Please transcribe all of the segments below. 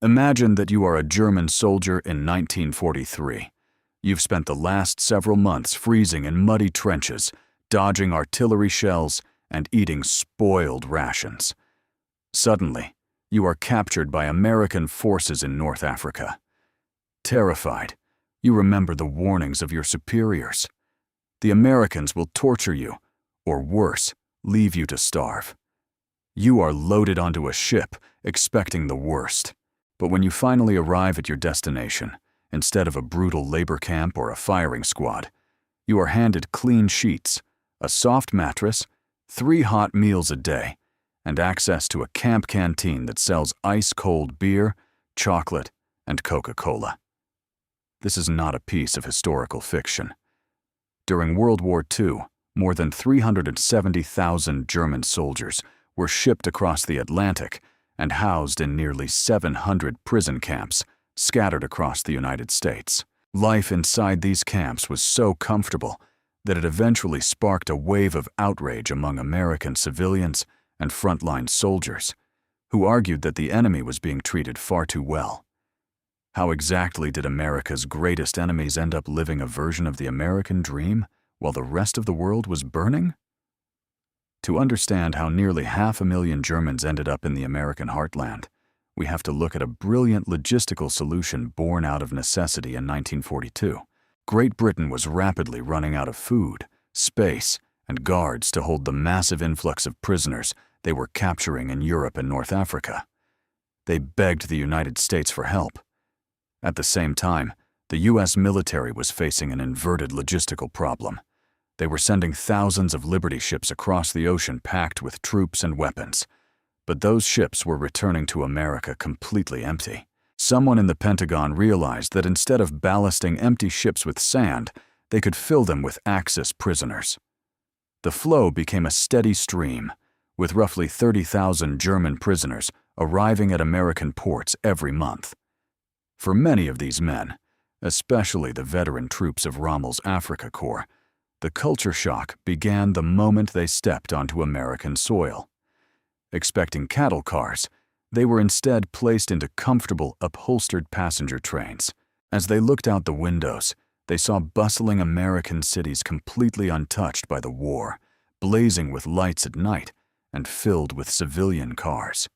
Imagine that you are a German soldier in 1943. You've spent the last several months freezing in muddy trenches, dodging artillery shells, and eating spoiled rations. Suddenly, you are captured by American forces in North Africa. Terrified, you remember the warnings of your superiors. The Americans will torture you, or worse, leave you to starve. You are loaded onto a ship, expecting the worst. But when you finally arrive at your destination, instead of a brutal labor camp or a firing squad, you are handed clean sheets, a soft mattress, 3 hot meals a day, and access to a camp canteen that sells ice-cold beer, chocolate, and Coca-Cola. This is not a piece of historical fiction. During World War II, more than 370,000 German soldiers were shipped across the Atlantic and housed in nearly 700 prison camps scattered across the United States. Life inside these camps was so comfortable that it eventually sparked a wave of outrage among American civilians and frontline soldiers, who argued that the enemy was being treated far too well. How exactly did America's greatest enemies end up living a version of the American dream while the rest of the world was burning? To understand how nearly 500,000 Germans ended up in the American heartland, we have to look at a brilliant logistical solution born out of necessity in 1942. Great Britain was rapidly running out of food, space, and guards to hold the massive influx of prisoners they were capturing in Europe and North Africa. They begged the United States for help. At the same time, the U.S. military was facing an inverted logistical problem. They were sending thousands of Liberty ships across the ocean packed with troops and weapons. But those ships were returning to America completely empty. Someone in the Pentagon realized that instead of ballasting empty ships with sand, they could fill them with Axis prisoners. The flow became a steady stream, with roughly 30,000 German prisoners arriving at American ports every month. For many of these men, especially the veteran troops of Rommel's Africa Corps, the culture shock began the moment they stepped onto American soil. Expecting cattle cars, they were instead placed into comfortable, upholstered passenger trains. As they looked out the windows, they saw bustling American cities completely untouched by the war, blazing with lights at night and filled with civilian cars.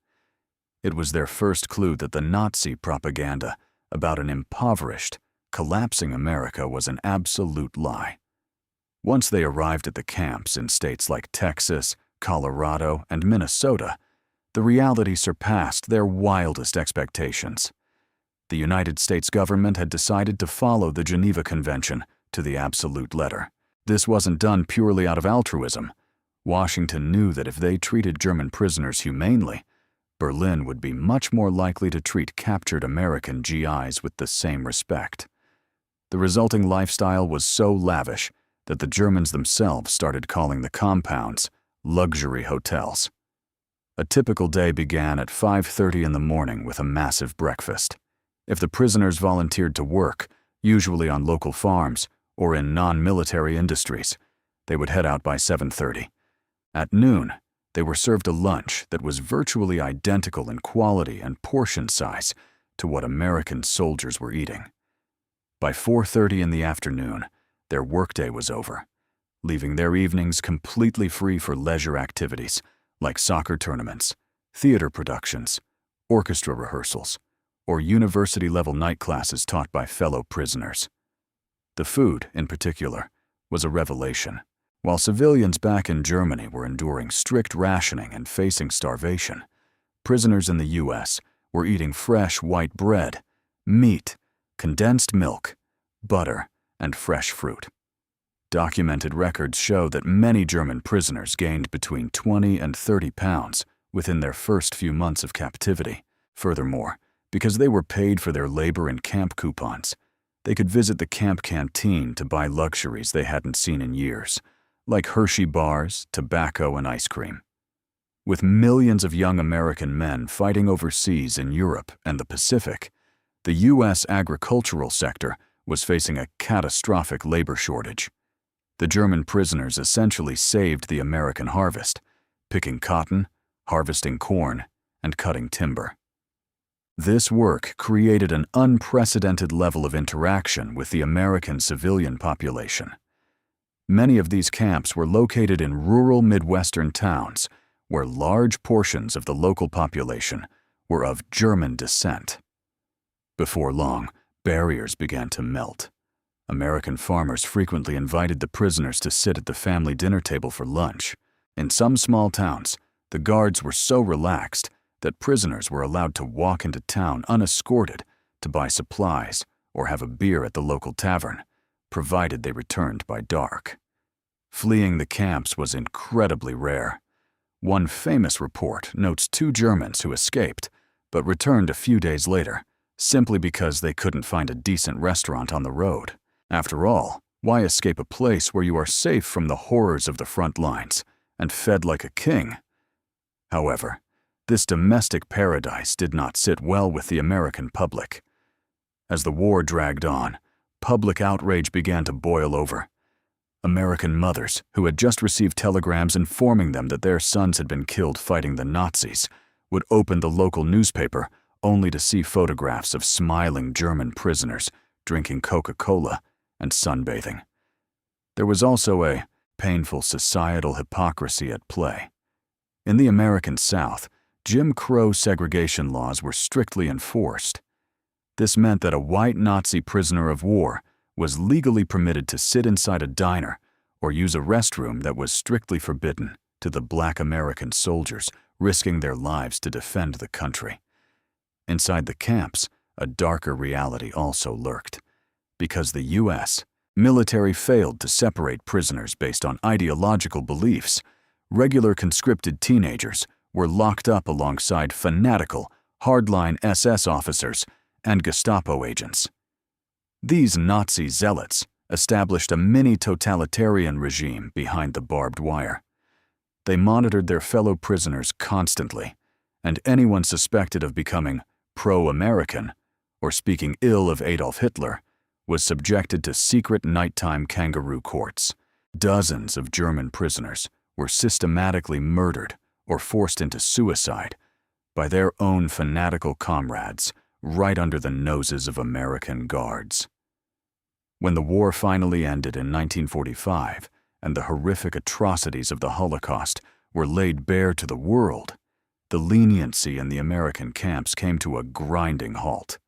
It was their first clue that the Nazi propaganda about an impoverished, collapsing America was an absolute lie. Once they arrived at the camps in states like Texas, Colorado, and Minnesota, the reality surpassed their wildest expectations. The United States government had decided to follow the Geneva Convention to the absolute letter. This wasn't done purely out of altruism. Washington knew that if they treated German prisoners humanely, Berlin would be much more likely to treat captured American GIs with the same respect. The resulting lifestyle was so lavish that the Germans themselves started calling the compounds luxury hotels. A typical day began at 5:30 in the morning with a massive breakfast. If the prisoners volunteered to work, usually on local farms or in non-military industries, they would head out by 7:30. At noon, they were served a lunch that was virtually identical in quality and portion size to what American soldiers were eating. By 4:30 in the afternoon, their workday was over, leaving their evenings completely free for leisure activities like soccer tournaments, theater productions, orchestra rehearsals, or university-level night classes taught by fellow prisoners. The food, in particular, was a revelation. While civilians back in Germany were enduring strict rationing and facing starvation, prisoners in the U.S. were eating fresh white bread, meat, condensed milk, butter, and fresh fruit. Documented records show that many German prisoners gained between 20 and 30 pounds within their first few months of captivity. Furthermore, because they were paid for their labor in camp coupons, they could visit the camp canteen to buy luxuries they hadn't seen in years, like Hershey bars, tobacco, and ice cream. With millions of young American men fighting overseas in Europe and the Pacific, the U.S. agricultural sector was facing a catastrophic labor shortage. The German prisoners essentially saved the American harvest, picking cotton, harvesting corn, and cutting timber. This work created an unprecedented level of interaction with the American civilian population. Many of these camps were located in rural Midwestern towns, where large portions of the local population were of German descent. Before long, barriers began to melt. American farmers frequently invited the prisoners to sit at the family dinner table for lunch. In some small towns, the guards were so relaxed that prisoners were allowed to walk into town unescorted to buy supplies or have a beer at the local tavern, provided they returned by dark. Fleeing the camps was incredibly rare. One famous report notes 2 Germans who escaped, but returned a few days later, simply because they couldn't find a decent restaurant on the road. After all, why escape a place where you are safe from the horrors of the front lines and fed like a king? However, this domestic paradise did not sit well with the American public. As the war dragged on, public outrage began to boil over. American mothers, who had just received telegrams informing them that their sons had been killed fighting the Nazis, would open the local newspaper only to see photographs of smiling German prisoners drinking Coca-Cola and sunbathing. There was also a painful societal hypocrisy at play. In the American South, Jim Crow segregation laws were strictly enforced. This meant that a white Nazi prisoner of war was legally permitted to sit inside a diner or use a restroom that was strictly forbidden to the black American soldiers risking their lives to defend the country. Inside the camps, a darker reality also lurked. Because the U.S. military failed to separate prisoners based on ideological beliefs, regular conscripted teenagers were locked up alongside fanatical, hardline SS officers and Gestapo agents. These Nazi zealots established a mini-totalitarian regime behind the barbed wire. They monitored their fellow prisoners constantly, and anyone suspected of becoming pro-American or speaking ill of Adolf Hitler was subjected to secret nighttime kangaroo courts. Dozens of German prisoners were systematically murdered or forced into suicide by their own fanatical comrades right under the noses of American guards. When the war finally ended in 1945 and the horrific atrocities of the Holocaust were laid bare to the world, the leniency in the American camps came to a grinding halt.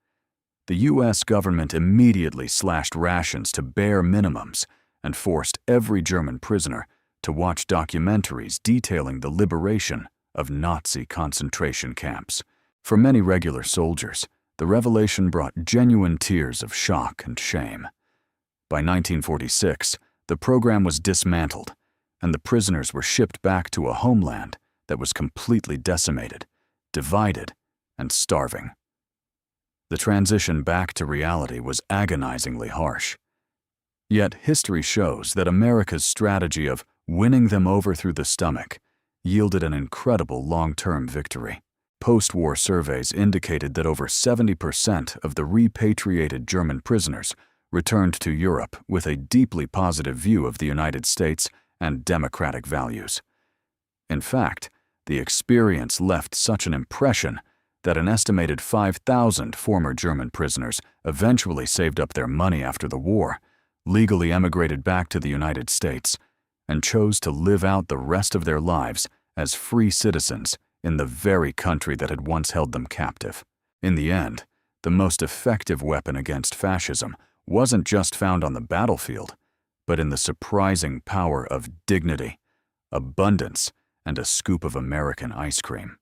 The U.S. government immediately slashed rations to bare minimums and forced every German prisoner to watch documentaries detailing the liberation of Nazi concentration camps. For many regular soldiers, the revelation brought genuine tears of shock and shame. By 1946, the program was dismantled, and the prisoners were shipped back to a homeland that was completely decimated, divided, and starving. The transition back to reality was agonizingly harsh. Yet history shows that America's strategy of winning them over through the stomach yielded an incredible long-term victory. Post-war surveys indicated that over 70% of the repatriated German prisoners returned to Europe with a deeply positive view of the United States and democratic values. In fact, the experience left such an impression that an estimated 5,000 former German prisoners eventually saved up their money after the war, legally emigrated back to the United States, and chose to live out the rest of their lives as free citizens in the very country that had once held them captive. In the end, the most effective weapon against fascism wasn't just found on the battlefield, but in the surprising power of dignity, abundance, and a scoop of American ice cream.